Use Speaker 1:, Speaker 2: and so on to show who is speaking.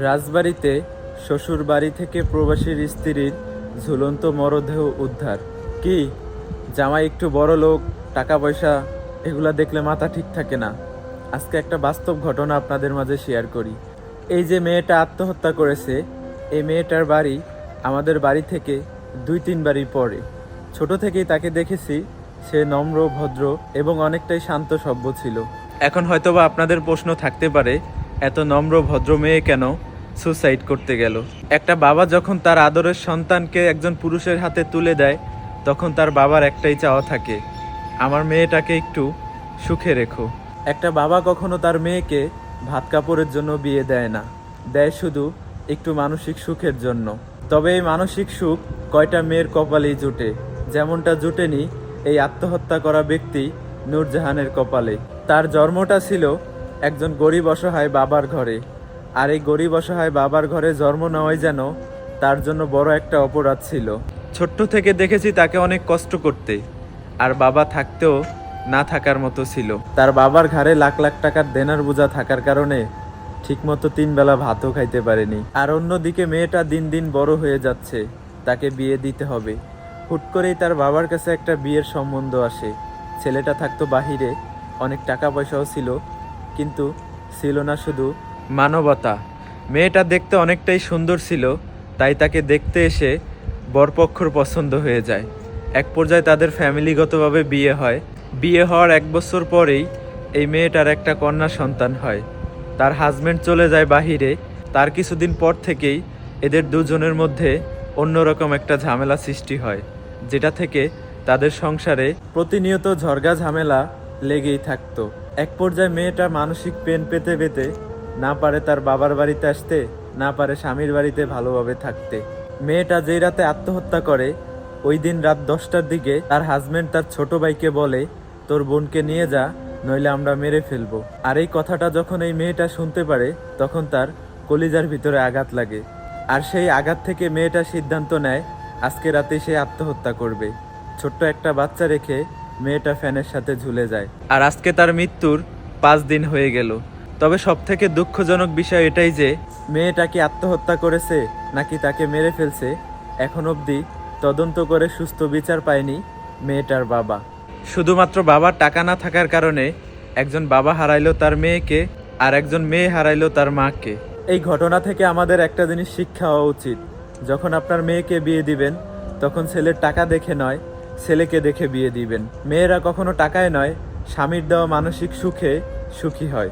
Speaker 1: রাজবাড়ীতে শ্বশুর বাড়ি থেকে প্রবাসীর স্ত্রীর ঝুলন্ত মরদেহ উদ্ধার। কি জামাই একটু বড় লোক, টাকা পয়সা, এগুলা দেখলে মাথা ঠিক থাকে না। আজকে একটা বাস্তব ঘটনা আপনাদের মাঝে শেয়ার করি। এই যে মেয়েটা আত্মহত্যা করেছে, এই মেয়েটার বাড়ি আমাদের বাড়ি থেকে 2-3 বাড়ি পরে। ছোট থেকেই তাকে দেখেছি, সে নম্র, ভদ্র এবং অনেকটাই শান্ত সভ্য ছিল। এখন হয়তোবা আপনাদের প্রশ্ন থাকতে পারে, এত নম্র ভদ্র মেয়ে কেন সুসাইড করতে গেল? একটা বাবা যখন তার আদরের সন্তানকে একজন পুরুষের হাতে তুলে দেয়, তখন তার বাবার একটাই চাওয়া থাকে, আমার মেয়েটাকে একটু সুখে রেখো। একটা বাবা কখনো তার মেয়েকে ভাত কাপড়ের জন্য বিয়ে দেয় না, দেয় শুধু একটু মানসিক সুখের জন্য। তবে এই মানসিক সুখ কয়টা মেয়ের কপালেই জুটে, যেমনটা জুটেনি এই আত্মহত্যা করা ব্যক্তি নূরজাহানের কপালে। তার জন্মটা ছিল একজন গরিব অসহায় বাবার ঘরে, আর এই গরিব অসহায় বাবার ঘরে জন্ম নেওয়াই যেন তার জন্য বড় একটা অপরাধ ছিল। ছোট্ট থেকে দেখেছি তাকে অনেক কষ্ট করতে, আর বাবা থাকতেও না থাকার মতো ছিল। তার বাবার ঘাড়ে লাখ লাখ টাকার দেনার বোঝা থাকার কারণে ঠিকমতো 3 বেলা ভাতও খাইতে পারেনি। আর অন্যদিকে মেয়েটা দিন দিন বড় হয়ে যাচ্ছে, তাকে বিয়ে দিতে হবে। হুট করেই তার বাবার কাছে একটা বিয়ের সম্বন্ধ আসে। ছেলেটা থাকতো বাহিরে, অনেক টাকা পয়সাও ছিল, কিন্তু ছিল না শুধু মানবতা। মেয়েটা দেখতে অনেকটাই সুন্দর ছিল, তাই তাকে দেখতে এসে বরপক্ষর পছন্দ হয়ে যায়। এক পর্যায়ে তাদের ফ্যামিলিগতভাবে বিয়ে হয়। বিয়ে হওয়ার 1 বছর পরেই এই মেয়েটার একটা কন্যা সন্তান হয়। তার হাজবেন্ড চলে যায় বাহিরে। তার কিছুদিন পর থেকেই এদের দুজনের মধ্যে অন্যরকম একটা ঝামেলা সৃষ্টি হয়, যেটা থেকে তাদের সংসারে প্রতিনিয়ত ঝগড়া ঝামেলা লেগেই থাকতো। এক পর্যায়ে মেয়েটা মানসিক পেন পেতে পেতে না পারে তার বাবার বাড়িতে আসতে, না পারে স্বামীর বাড়িতে ভালোভাবে থাকতে। মেয়েটা যেই রাতে আত্মহত্যা করে, ওই দিন রাত 10টার দিকে তার হাজবেন্ড তার ছোট ভাইকে বলে, তোর বোনকে নিয়ে যা, নইলে আমরা মেরে ফেলবো। আর এই কথাটা যখন এই মেয়েটা শুনতে পারে, তখন তার কলিজার ভিতরে আঘাত লাগে। আর সেই আঘাত থেকে মেয়েটা সিদ্ধান্ত নেয় আজকে রাতে সে আত্মহত্যা করবে। ছোট্ট একটা বাচ্চা রেখে মেয়েটা ফ্যানের সাথে ঝুলে যায়। আর আজকে তার মৃত্যুর 5 দিন হয়ে গেল। তবে সবথেকে দুঃখজনক বিষয় এটাই যে মেয়েটা কি আত্মহত্যা করেছে নাকি তাকে মেরে ফেলছে, এখন অবধি তদন্ত করে সুস্থ বিচার পায়নি মেয়েটার বাবা। শুধুমাত্র বাবার টাকা না থাকার কারণে একজন বাবা হারাইলো তার মেয়েকে, আর একজন মেয়ে হারাইলো তার মাকে। এই ঘটনা থেকে আমাদের একটা জিনিস শিক্ষা হওয়া উচিত, যখন আপনার মেয়েকে বিয়ে দিবেন, তখন ছেলের টাকা দেখে নয়, ছেলেকে দেখে বিয়ে দিবেন। মেয়েরা কখনো টাকায় নয়, স্বামীর দেওয়া মানসিক সুখে সুখী হয়।